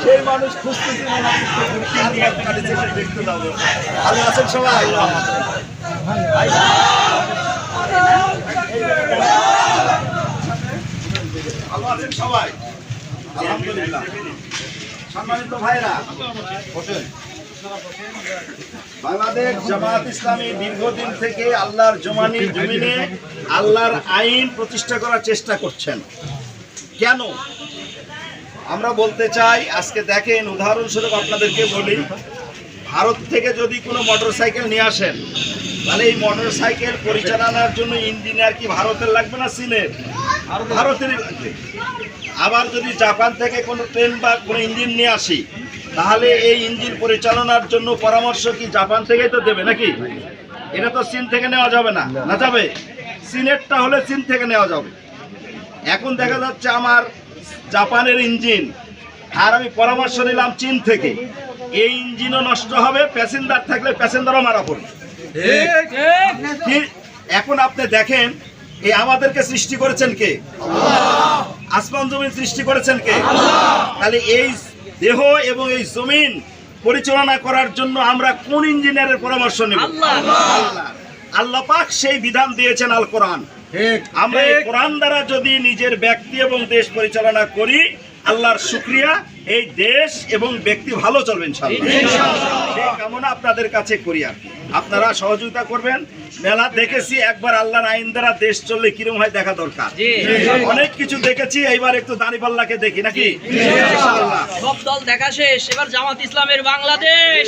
সেই মানুষ খুঁজতেছি দেখতে যাবো। ভালো আছেন সবাই? ভালো আছেন সবাই? আলহামদুলিল্লাহ। সম্মানিত ভাইরা, বাংলাদেশ জামাত ইসলামী দীর্ঘদিন থেকে আল্লাহর জমিনে আল্লাহর আইন প্রতিষ্ঠা করার চেষ্টা করছেন। কেন আমরা বলতে চাই, আজকে দেখেন উদাহরণস্বরূপ আপনাদেরকে বলি, ভারত থেকে যদি কোনো মোটরসাইকেল নিয়ে আসেন, তাহলে এই মোটরসাইকেল পরিচালনার জন্য ইঞ্জিনিয়ার কি ভারতের লাগবে না চীনের? ভারতেরই লাগবে। আবার যদি জাপান থেকে কোনো ট্রেন বা কোনো ইঞ্জিন নিয়ে আসি, তাহলে এই ইঞ্জিন পরিচালনার জন্য পরামর্শ কি জাপান থেকেই তো দেবে নাকি? এটা তো চীন থেকে নেওয়া যাবে না, না যাবে? চীনেরটা হলে চীন থেকে নেওয়া যাবে। এখন দেখা যাচ্ছে আমার জাপানের ইঞ্জিন, আর আমি পরামর্শ নিলাম চীন থেকে, এই ইঞ্জিনও নষ্ট হবে, প্যাসেঞ্জার থাকলে প্যাসেঞ্জারও মারা পড়বে। এখন আপনি দেখেন, এই আমাদেরকে সৃষ্টি করেছেন কে? আসমান জমিন সৃষ্টি করেছেন কে? তাহলে এই দেহ এবং এই জমিন পরিচালনা করার জন্য আমরা কোন ইঞ্জিনিয়ারের পরামর্শ নেব? আল্লাহ পাক সেই বিধান দিয়েছেন আল কোরআন। আমরা এই কোরআন দ্বারা যদি নিজের ব্যক্তি এবং দেশ পরিচালনা করি, আল্লাহর শুকরিয়া, এই দেশ এবং ব্যক্তি ভালো চলবে ইনশাআল্লাহ। সেই কামনা আপনাদের কাছে করি। আর আপনারা সহযোগিতা করবেন। মেলা দেখেছি, একবার আল্লাহর আইন দ্বারা দেশ চললে কিরকম হয় দেখা দরকার। অনেক কিছু দেখেছি, এইবার একটু দাঁড়িপাল্লাকে দেখি নাকি? ইনশাআল্লাহ সব দল দেখা শেষ, এবার জামাত ইসলামের বাংলাদেশ।